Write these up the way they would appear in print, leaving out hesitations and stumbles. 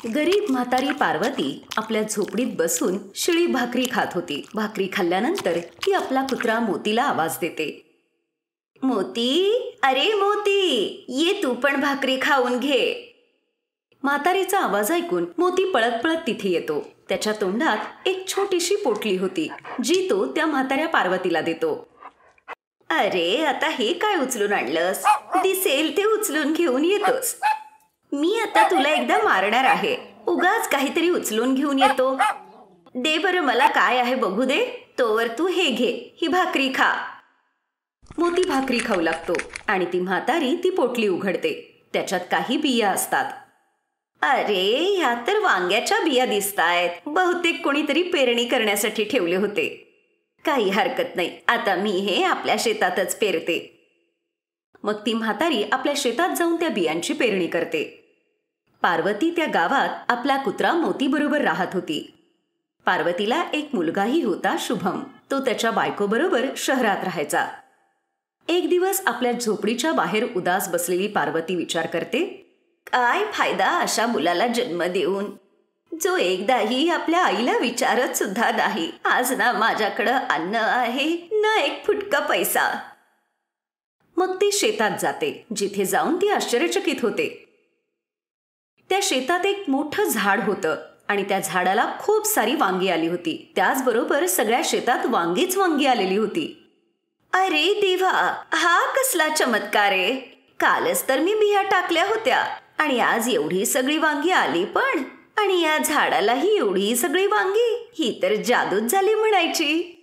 गरीब म्हातारी पार्वती आपल्या झोपडीत बसून शिळी भाकरी खात होती. भाकरी खाल्ल्यानंतर ती आपला कुत्रा मोतीला आवाज देते. मोती, अरे मोती, ये तू पण भाकरी खाऊन घे. म्हातारीचा आवाज ऐकून मोती पळत पळत तिथे येतो. त्याच्या तोंडात एक छोटीशी पोटली होती, जी तो त्या म्हाताऱ्या पार्वतीला देतो. अरे, आता हे काय उचलून आणलंस? दिसेल ते उचलून घेऊन येतोस. मी आता तुला एकदा मारणार आहे. उगाच काहीतरी उचलून घेऊन येतो. दे बरं, मला काय आहे बघू दे. तोवर तू हे घे, ही भाकरी खा. मोती भाकरी खाऊ लागतो आणि ती म्हातारी ती पोटली उघडते. त्याच्यात काही बिया असतात. अरे, ह्या तर वांग्याच्या बिया दिसतायत. बहुतेक कोणीतरी पेरणी करण्यासाठी ठेवले होते. काही हरकत नाही, आता मी हे आपल्या शेतातच पेरते. मग ती म्हातारी आपल्या शेतात जाऊन त्या बियांची पेरणी करते. पार्वती त्या गावात आपला कुत्रा मोती बरोबर राहत होती. पार्वतीला एक मुलगाही होता, शुभम. तो त्याच्या बायकोबरोबर शहरात राहायचा. एक दिवस आपल्या झोपडीच्या बाहेर उदास बसलेली पार्वती विचार करते, काय फायदा अशा मुलाला जन्म देऊन, जो एकदाही आपल्या आईला विचारत सुद्धा नाही. आज ना माझ्याकडं अन्न आहे, ना एक फुटका पैसा. मग ती शेतात जाते, जिथे जाऊन ती आश्चर्यचकित होते. त्या शेतात एक मोठं झाड होतं आणि त्या झाडाला खूप सारी वांगी आली होती. त्याचबरोबर सगळ्या शेतात वांगीच वांगी आलेली होती. अरे देवा, हा कसला चमत्कार आहे. कालच तर मी बिया टाकल्या होत्या आणि आज एवढी सगळी वांगी आली पण, आणि या झाडालाही एवढी सगळी वांगी. ही तर जादूच झाली म्हणायची.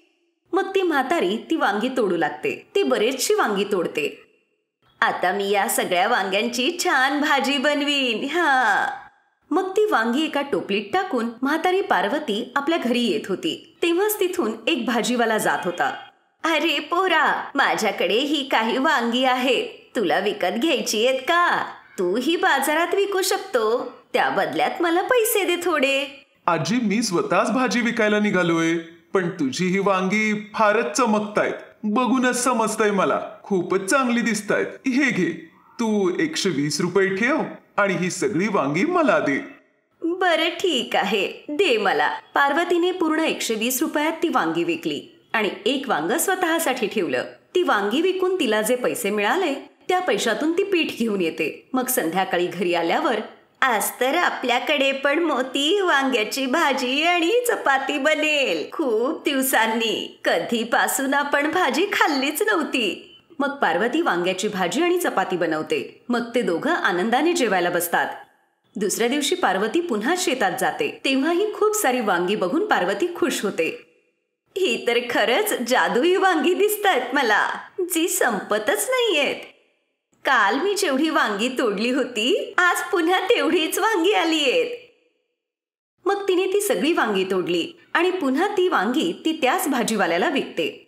मग ती म्हातारी ती वांगी तोडू लागते. ती बरेचशी वांगी तोडते. आता मी या सगळ्या वांग्यांची छान भाजी बनवीन. मग ती वांगी एका टोपलीत टाकून म्हातारी पार्वती आपल्या घरी येत होती. तेव्हाच तिथून एक भाजीवाला जात होता. अरे पोरा, माझ्याकडे ही काही वांगी आहेत. तुला विकत घ्यायची आहेत का? तू ही बाजारात विकू शकतो. त्या बदल्यात मला पैसे दे थोडे. आजी, मी स्वतःच भाजी विकायला निघालोय, पण तुझी ही वांगी फारच चमकतायत. बघूनच समजतंय मला. खूपच चांगली दिसतायत. हे घे, तू 120 रुपये ठेव आणि ही सगळी वांगी मला दे. बरं ठीक आहे, दे मला. पार्वतीने पूर्ण 120 रुपयात ती वांगी विकली आणि एक वांग स्वतःसाठी ठेवलं. ती वांगी विकून तिला जे पैसे मिळाले त्या पैशातून ती पीठ घेऊन येते. मग संध्याकाळी घरी आल्यावर, आज तर आपल्याकडे पण मोती, वांग्याची भाजी आणि चपाती बनेल. खूप दिवसांनी, कधीपासून आपण भाजी खाल्लीच नव्हती. मग पार्वती वांग्याची भाजी आणि चपाती बनवते. मग ते दोघं आनंदाने जेवायला बसतात. दुसऱ्या दिवशी पार्वती पुन्हा शेतात जाते. तेव्हाही खूप सारी वांगी बघून पार्वती खुश होते. ही तर खरंच जादुई वांगी दिसतायत मला, जी संपतच नाहीयेत. काल मी जेवढी वांगी तोडली होती, आज पुन्हा तेवढीच वांगी आलीयेत. मग तिने ती सगळी वांगी तोडली आणि पुन्हा ती वांगी ती त्याच भाजीवाल्याला विकते.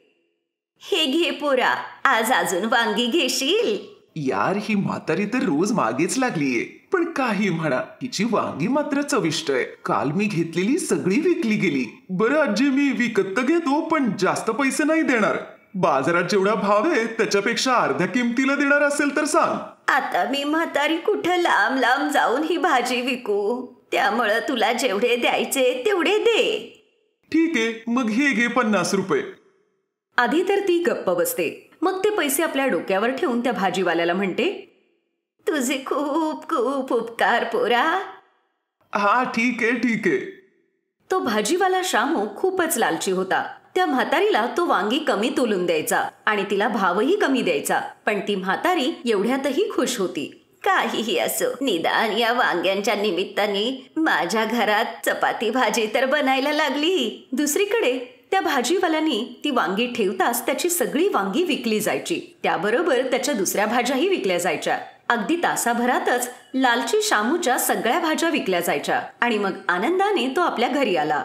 हे घे पोरा, आज अजून वांगी घेशील? यार, ही म्हातारी तर रोज मागेच लागलीये. पण काही म्हणा, हिची वांगी मात्र चविष्ट आहे. काल मी घेतलेली सगळी विकली गेली. बरं आजी, मी विकत तर घेतो, पण जास्त पैसे नाही देणार. बाजारात जेवढा भाव आहे त्याच्यापेक्षा अर्ध्या किमतीला देणार असेल तर सांग. आता मी म्हातारी कुठं लांब लांब जाऊन ही भाजी विकू? त्यामुळं तुला जेवढे द्यायचे तेवढे दे. ठीक आहे, मग हे घे 50 रुपये. आधी तर ती गप्प बसते. मग ते पैसे आपल्या डोक्यावर ठेवून त्या भाजीवाल्याला म्हणते, तुझे खूप खूप उपकार पोरा. हा ठीक आहे ठीक आहे. तो भाजीवाला शामू खूपच लालची होता. त्या म्हातारीला तो वांगी कमी तोलून द्यायचा आणि तिला भावही कमी द्यायचा. पण ती म्हातारी एवढ्यातही खुश होती. काहीही असो, निदान या वांग्यांच्या निमित्ताने माझ्या घरात चपाती भाजी तर बनायला लागली. दुसरीकडे त्या भाजीवाल्यानी ती वांगी ठेवताच त्याची सगळी वांगी विकली जायची. त्याबरोबर त्याच्या दुसऱ्या भाज्याही विकल्या जायच्या. अगदी तासाभरातच लालची शामूच्या सगळ्या भाज्या विकल्या जायच्या आणि मग आनंदाने तो आपल्या घरी आला.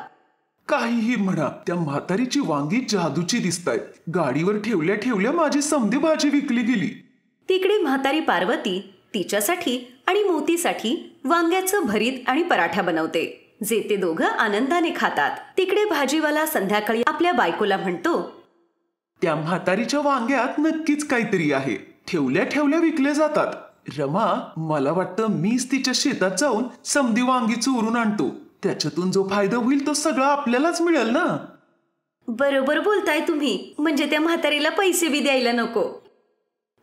काहीही म्हणा, त्या म्हातारीची वांगी जादूची दिसतायत. गाडीवर ठेवल्या ठेवल्या माझी समधी भाजी विकली गेली. तिकडे म्हातारी पार्वती तिच्यासाठी आणि मोतीसाठी वांग्याचं भरीत आणि पराठा बनवते, जे ते दोघं आनंदाने खातात. तिकडे भाजीवाला संध्याकाळी आपल्या बायकोला म्हणतो, त्या म्हातारीच्या वांग्यात नक्कीच काहीतरी आहे. ठेवल्या ठेवल्या विकले जातात. रमा, मला वाटतं मीच तिच्या शेतात जाऊन समधी वांगी चोरून आणतो. त्याच्यातून जो फायदा होईल तो सगळा आपल्यालाच मिळेल ना. बरोबर बोलताय तुम्ही. म्हणजे त्या म्हातारीला पैसे बी द्यायला नको.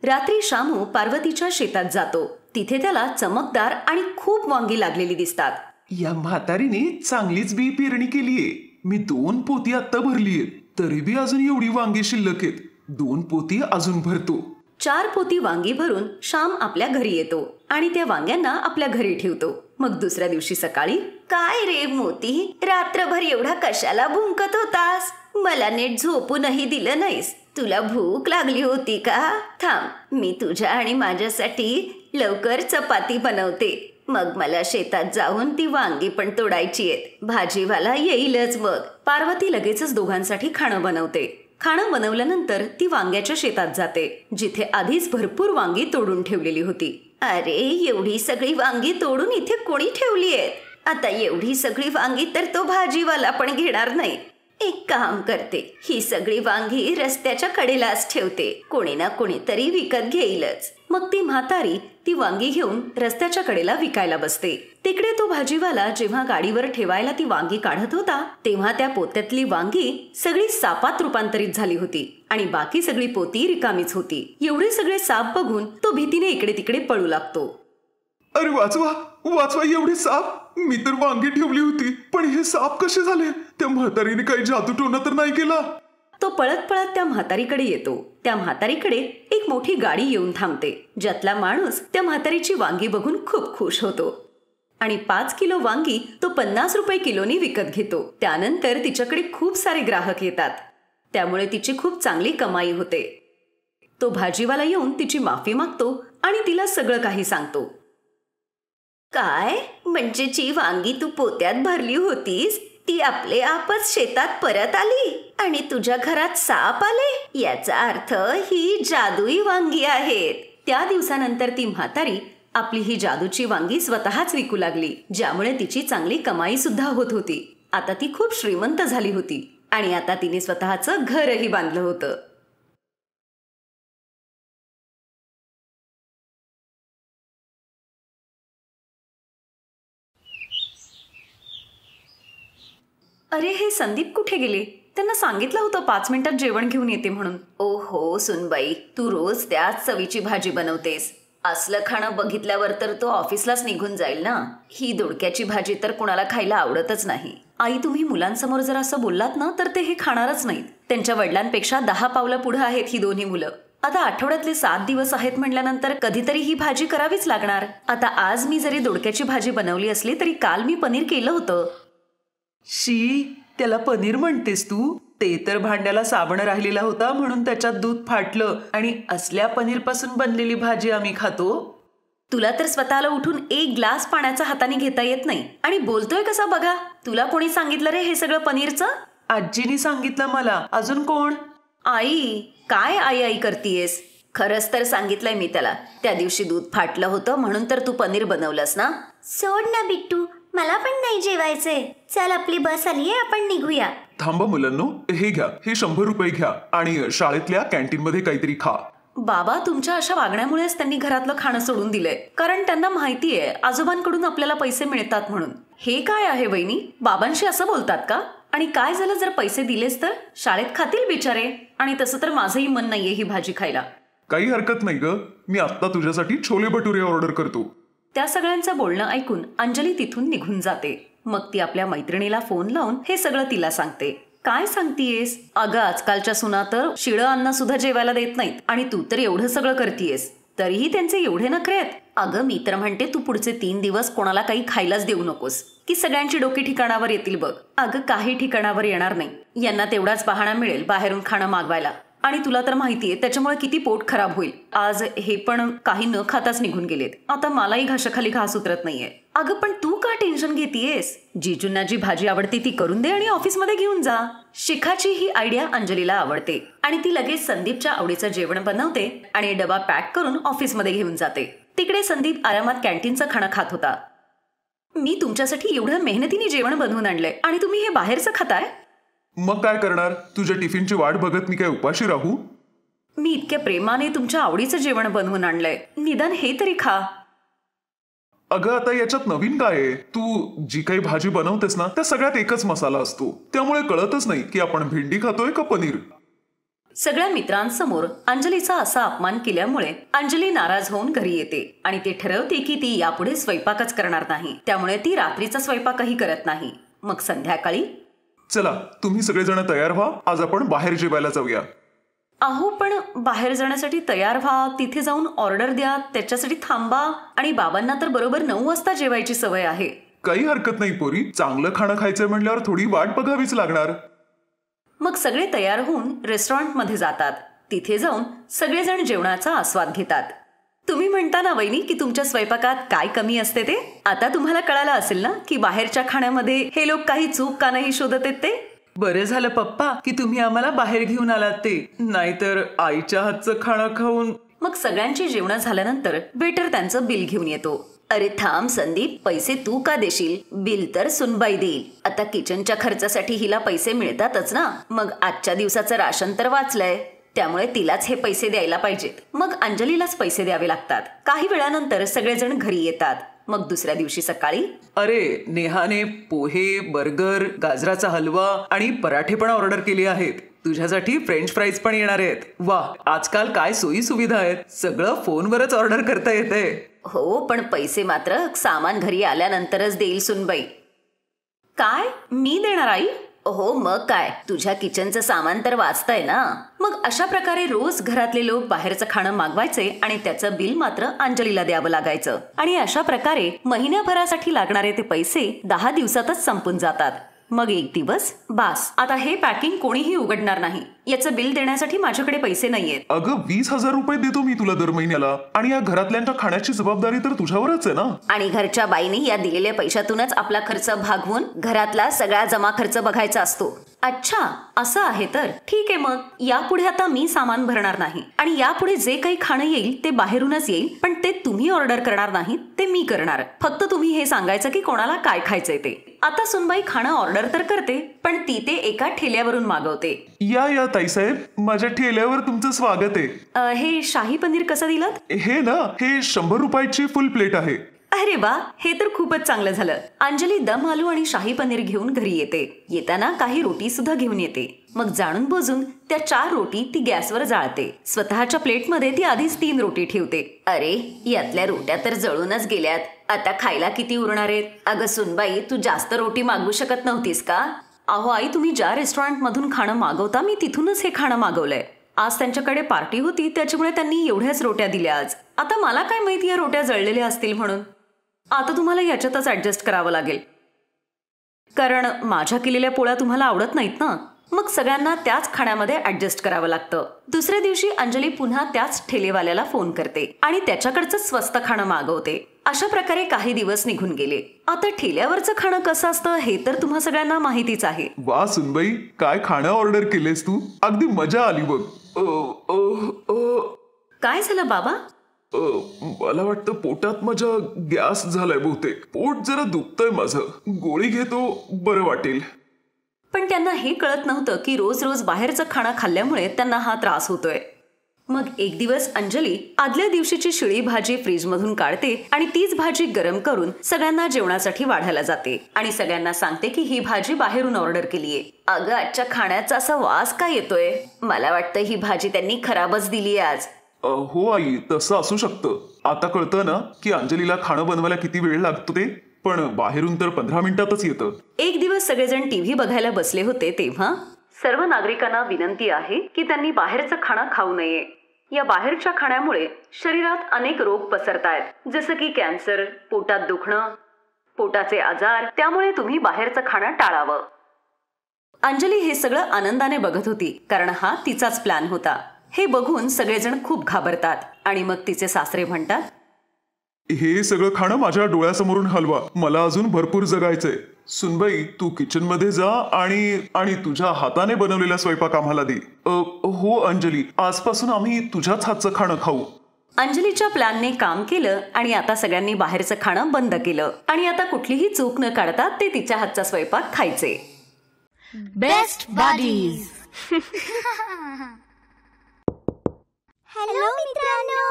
रात्री शामू पार्वतीच्या शेतात जातो. तिथे त्याला चमकदार आणि खूप वांगी लागलेली दिसतात. या म्हातारीने चांगलीच बी पेरणी केलीये. मी 2 पोती आत्ता भरलीये, तरी बी अजून एवढी वांगी शिल्लक आहेत. 2 पोती अजून भरतो. 4 पोती वांगी भरून श्याम आपल्या घरी येतो आणि त्या वांग्यांना आपल्या घरी ठेवतो. मग दुसऱ्या दिवशी सकाळी, काय रे मोती, रात्रभर एवढा कशाला भुंकत होतास? मला नीट झोपूनही दिलं नाहीस. तुला भूक लागली होती का? थांब, मी तुझ्या आणि माझ्यासाठी लवकर चपाती बनवते. मग मला शेतात जाऊन ती वांगी पण तोडायची आहेत. भाजीवाला येईलच मग. पार्वती लगेचच दोघांसाठी खाणं बनवते. खाणं बनवल्यानंतर ती वांग्याच्या शेतात जाते, जिथे आधीच भरपूर वांगी तोडून ठेवलेली होती. अरे, एवढी सगळी वांगी तोडून इथे कोणी ठेवली आहेत? आता एवढी सगळी वांगी तर तो भाजीवाला पण घेणार नाही. एक काम करते, ही सगळी वांगी रस्त्याच्या कडेलाच ठेवते. कोणी ना कोणीतरी विकत घेईलच. मग ती म्हातारी ती वांगी घेऊन रस्त्याच्या कडेला विकायला बसते. तिकडे तो भाजीवाला जेव्हा गाडीवर ठेवायला ती वांगी काढत होता, तेव्हा त्या पोत्यातली वांगी सगळी सापात रूपांतरित झाली होती आणि बाकी सगळी पोती रिकामीच होती. एवढे सगळे साप बघून तो भीतीने इकडे तिकडे पळू लागतो. अरे वाचवा वाचवा, एवढे साप! मी तर वांगी ठेवली होती, पण हे साप कसे झाले? त्या म्हातारीने काही जादूटोणा तर नाही केला? तो पळत पळत त्या म्हातारीकडे येतो. त्या म्हातारीकडे एक मोठी गाडी येऊन थांबते, ज्यातला माणूस त्या म्हातारीची वांगी बघून खूप खुश होतो आणि 5 किलो वांगी तो 50 रुपये किलोनी विकत घेतो. त्यानंतर तिच्याकडे खूप सारे ग्राहक येतात, त्यामुळे तिची खूप चांगली कमाई होते. तो भाजीवाला येऊन तिची माफी मागतो आणि तिला सगळं काही सांगतो. काय म्हणजे जी वांगी तू पोत्यात भरली होतीस ती आपले आपच शेतात परत आली आणि तुझ्या घरात साप आले? याचा अर्थ ही जादुई वांगी आहेत. त्या दिवसानंतर ती म्हातारी आपली ही जादूची वांगी स्वतःच विकू लागली, ज्यामुळे तिची चांगली कमाई सुद्धा होत होती. आता ती खूप श्रीमंत झाली होती आणि आता तिने स्वतःचं घरही बांधलं होतं. अरे, हे संदीप कुठे गेले? त्यांना सांगितलं होतं 5 मिनिटात जेवण घेऊन येते म्हणून. ओहो सुनबाई, तू रोज त्याच चवीची भाजी बनवतेस. असलं खाणं बघितल्यावर तर तो ऑफिसलाच निघून जाईल ना. ही दोडक्याची भाजी तर कुणाला खायला आवडतच नाही. आई, तुम्ही मुलांसमोर जर असं बोललात ना तर ते हे खाणारच नाहीत. त्यांच्या वडिलांपेक्षा 10 पावलं पुढे आहेत ही दोन्ही मुलं. आता आठवड्यातले 7 दिवस आहेत म्हटल्यानंतर कधीतरी ही भाजी करावीच लागणार. आता आज मी जरी दोडक्याची भाजी बनवली असली तरी काल मी पनीर केलं होतं. शी, त्याला पनीर म्हणतेस तू? ते तर भांड्याला साबण राहिलेला होता म्हणून त्याच्यात दूध फाटलं आणि असल्या पनीर पासून बनलेली भाजी आम्ही खातो. तुला तर स्वतःला उठून 1 ग्लास पाण्याचा हाताने घेता येत नाही आणि बोलतोय कसा बघा. तुला कोणी सांगितलं रे हे सगळं पनीरचं? आजीने सांगितलं मला. अजून कोण? आई, काय आई आई करतीयेस? खरंच तर सांगितलंय मी त्याला. त्या दिवशी दूध फाटलं होतं म्हणून तर तू पनीर बनवलंस ना. सोड ना बिट्टू, मला पण नाही जेवायचंय. चल, आपली बस आलीये, आपण निघूया. थांबा मुलांनो, हे घ्या, हे 100 रुपये घ्या आणि शाळेतल्या कॅन्टीन मध्ये काहीतरी खा. बाबा, तुमच्या अशा वागण्यामुळेच त्यांनी घरातलं खाणं सोडून दिलंय, कारण त्यांना माहितीये आजोबांकडून आपल्याला पैसे मिळतात म्हणून. हे काय आहे वहिनी, बाबांशी असं बोलतात का? आणि काय झालं जर पैसे दिलेस तर? शाळेत खातील बिचारे. आणि तसं तर माझंही मन नाहीये ही भाजी खायला. काही हरकत नाही ग, मी आत्ता तुझ्यासाठी छोले भटुरे ऑर्डर करतो. त्या सगळ्यांचं बोलणं ऐकून अंजली तिथून निघून जाते. मग ती आपल्या मैत्रिणीला फोन लावून हे सगळं तिला सांगते. काय सांगतीयेस? अगं, आजकालच्या सुना तर शिळं अन्न सुद्धा जेवायला देत नाहीत आणि तू तर एवढं सगळं करतीयेस, तरीही त्यांचे एवढे नखरे आहेत. अगं, मी तर म्हणते तू पुढचे 3 दिवस कोणाला काही खायलाच देऊ नकोस, की सगळ्यांची डोकी ठिकाणावर येतील बघ. अगं, काही ठिकाणावर येणार नाही. यांना तेवढाच बहाणा मिळेल बाहेरून खाणं मागवायला. आणि तुला तर माहितीये त्याच्यामुळे किती पोट खराब होईल. आज हे पण काही न खाताच निघून गेलेत. आता मलाही घशाखाली घास उतरत नाहीये. अगं, पण तू का टेन्शन घेतीयेस? जीजूंना जी भाजी आवडते ती करून दे आणि ऑफिसमध्ये घेऊन जा. शिखाची ही आयडिया अंजलीला आवडते आणि ती लगेच संदीपच्या आवडीचं जेवण बनवते आणि डबा पॅक करून ऑफिसमध्ये घेऊन जाते. तिकडे संदीप आरामात कॅन्टीनचं खाणं खात होता. मी तुमच्यासाठी एवढं मेहनतीने जेवण बनवून आणलंय आणि तुम्ही हे बाहेरचं खाताय? मग काय करणार? तुझ्या टिफिनची वाट बघत मी काय उपाशी राहू? मी इतक्या प्रेमाने तुमच्या आवडीचं जेवण बनवून आणलंय, निदान हे तरी खा. अगं आता याच्यात नवीन काय आहे? तू जी काही भाजी बनवतेस ना त्या सगळ्यात एकच मसाला असतो, त्यामुळे कळतच नाही की आपण भेंडी खातोय का पनीर. सगळ्या मित्रांसमोर अंजलीचा असा अपमान केल्यामुळे अंजली नाराज होऊन घरी येते आणि ती ठरवते की ती यापुढे स्वयंपाकच करणार नाही. त्यामुळे ती रात्रीचा स्वयंपाकही करत नाही. मग संध्याकाळी, चला तुम्ही सगळेजण तयार व्हा, आज आपण बाहेर जेवायला जाऊया. अहो पण बाहेर जाण्यासाठी तयार व्हा, तिथे जाऊन ऑर्डर द्या, त्याच्यासाठी थांबा, आणि बाबांना तर बरोबर 9 वाजता जेवायची सवय आहे. काही हरकत नाही पोरी, चांगलं खाणं खायचंय म्हणल्यावर थोडी वाट बघावीच लागणार. मग सगळे तयार होऊन रेस्टॉरंटमध्ये जातात. तिथे जाऊन सगळेजण जेवणाचा आस्वाद घेतात. तुम्ही म्हणता ना वहिनी की तुमच्या स्वयंपाकात काय कमी असते ते? आता तुम्हाला कळालं असेल ना की बाहेरच्या खाण्यामध्ये हे लोक काही चूक का नाही शोधत आहेत ते. बरं झालं पप्पा की तुम्ही आम्हाला बाहेर घेऊन आलात ते, नाहीतर आईच्या हातचं खाणं खाऊन. मग सगळ्यांची जेवण झाल्यानंतर वेटर त्यांचं बिल घेऊन येतो. अरे थांब संदीप, पैसे तू का देशील? बिल तर सुनबाई देईल. आता किचनच्या खर्चासाठी हिला पैसे मिळतातच ना, मग आजच्या दिवसाचं राशन तर वाचलंय, त्यामुळे तिलाच हे पैसे द्यायला पाहिजेत. मग अंजलीलाच पैसे द्यावे लागतात. काही वेळानंतर सगळेजण घरी येतात. मग दुसऱ्या दिवशी सकाळी, अरे नेहाने पोहे, बर्गर, गाजराचा हलवा आणि पराठे पण ऑर्डर केले आहेत. तुझ्यासाठी फ्रेंच फ्राईज पण येणार आहेत. वा, आजकाल काय सोयी सुविधा आहेत, सगळं फोनवरच ऑर्डर करता येते. हो पण पैसे मात्र सामान घरी आल्यानंतरच देईल सुनबाई. काय, मी देणार आई? हो मग काय, तुझ्या किचनचं सामान तर वाचतंय ना. मग अशा प्रकारे रोज घरातले लोक बाहेरचं खाणं मागवायचे आणि त्याचं बिल मात्र अंजलीला द्यावं लागायचं. आणि अशा प्रकारे महिन्याभरासाठी लागणारे ते पैसे 10 दिवसातच संपून जातात. मग एक दिवस, बास आता हे पॅकिंग कोणीही उघडणार नाही, याचं बिल देण्यासाठी माझ्याकडे पैसे नाहीयेत. अगं 20,000 रुपये देतो मी तुला दर महिन्याला, आणि या घरातल्यांच्या खाण्याची जबाबदारी तर तुझ्यावरच आहे ना. आणि घरच्या बाईने या दिलेल्या पैशातूनच आपला खर्च भागवून घरातला सगळा जमा खर्च बघायचा असतो. अच्छा असं आहे तर ठीक आहे. मग यापुढे आता मी सामान भरणार नाही आणि यापुढे जे काही खाणं येईल ते बाहेरूनच येईल, पण ते तुम्ही ऑर्डर करणार नाही, ते मी करणार. फक्त तुम्ही हे सांगायचं की कोणाला काय खायचंय ते. आता सुनबाई खाणं ऑर्डर तर करते, पण ती ते एका ठेल्यावरून मागवते. या ताईसाहेब, माझ्या ठेल्यावर तुमचं स्वागत आहे. हे शाही पनीर कसं दिलं? हे ना, हे 100 रुपयाची फुल प्लेट आहे. अरे वा, हे तर खूपच चांगलं झालं. अंजली दम आलू आणि शाही पनीर घेऊन घरी येते. येताना काही रोटी सुद्धा घेऊन येते. मग जाणून बुजून त्या 4 रोटी ती गॅसवर जाळते. स्वतःच्या प्लेटमध्ये ती आधीच 3 रोटी ठेवते. अरे यातल्या रोट्या तर जळूनच गेल्यात, आता खायला किती उरणार आहेत? अगं सुनबाई, तू जास्त रोटी मागवू शकत नव्हतीस का? अहो आई, तुम्ही ज्या रेस्टॉरंट मधून खाणं मागवता मी तिथूनच हे खाणं मागवलंय. आज त्यांच्याकडे पार्टी होती, त्याच्यामुळे त्यांनी एवढ्याच रोट्या दिल्या आज. आता मला काय माहिती या रोट्या जळलेल्या असतील म्हणून. आता तुम्हाला याच्यातच ऍडजस्ट करावं लागेल, कारण माझ्या केलेल्या पोळ्या तुम्हाला आवडत नाहीत ना. मग सगळ्यांना त्याच खाण्यामध्ये ऍडजस्ट करावं लागतं. दुसऱ्या दिवशी अंजली पुन्हा त्याच ठेलेवाल्याला फोन करते आणि त्याच्याकडचं स्वस्त खाणं मागवते. अशा प्रकारे काही दिवस निघून गेले. आता ठेल्यावरचं खाणं कसं असतं हे तर तुम्हा सगळ्यांना माहितीच आहे. वा सुनबाई, काय खाणं ऑर्डर केलेस तू? अगदी मजा आली बघ. काय झालं बाबा? मला वाटतं पोटात माझ्या गॅस झालाय बहुतेक. पोट जरा दुखतंय माझं, गोळी घेतो, बरं वाटेल. पण त्यांना हे कळत नव्हतं की रोज रोज बाहेरचं खाणं खाल्ल्यामुळे त्यांना हा त्रास होतोय. मग एक दिवस अंजली आदल्या दिवशीची शिळी भाजी फ्रीजमधून काढते आणि तीच भाजी गरम करून सगळ्यांना जेवणासाठी वाढायला जाते आणि सगळ्यांना सांगते की ही भाजी बाहेरून ऑर्डर केलीये. अगं आजच्या खाण्याचा असा वास काय येतोय? मला वाटतं ही भाजी त्यांनी खराबच दिली आज. हो आई, तसं असू शकतं. आता कळतं ना की अंजलीला खाणं बनवायला किती वेळ लागतो ते, पण बाहेरून तर 15 मिनिटातच येतं. एक दिवस सगळेजण टीव्ही बघायला बसले होते तेव्हा सर्व नागरिकांना विनंती आहे की त्यांनी बाहेरचं खाणं खाऊ नये. या बाहेरच्या खाण्यामुळे शरीरात अनेक रोग पसरतायत, जसं की कॅन्सर, पोटात दुखणं, पोटाचे आजार. त्यामुळे तुम्ही बाहेरचं खाणं टाळावं. अंजली हे सगळं आनंदाने बघत होती, कारण हा तिचाच प्लॅन होता. हे बघून सगळेजण खूप घाबरतात आणि मग तिचे सासरे म्हणतात, हे सगळं खाणं माझ्या डोळ्यासमोरून हलवा, मला अजून भरपूर जगायचंय. सुनबाई, तू किचन मध्ये जा आणि तुझ्या हाताने बनवलेला स्वयंपाक आम्हाला दे. हो अंजली, आजपासून आम्ही तुझ्याच हातचं खाणं खाऊ. अंजलीच्या प्लॅनने काम केलं आणि आता सगळ्यांनी बाहेरचं खाणं बंद केलं आणि आता कुठलीही चूक न काढता ते तिच्या हातचा स्वयंपाक खायचे. Best buddies. हॅलो मित्रांनो,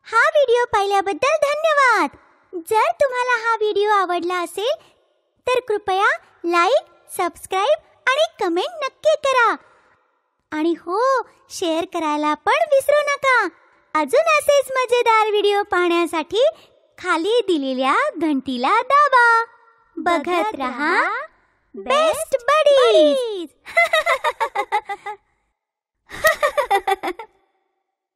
हा व्हिडिओ पाहिल्याबद्दल धन्यवाद. जर तुम्हाला हा व्हिडिओ आवडला असेल तर कृपया लाईक, सबस्क्राईब आणि कमेंट नक्की करा. आणि हो, शेअर करायला पण विसरू नका. अजून असेच मजेदार व्हिडिओ पाहण्यासाठी खाली दिलेल्या घंटीला दाबा. बघत रहा बेस्ट बडीज.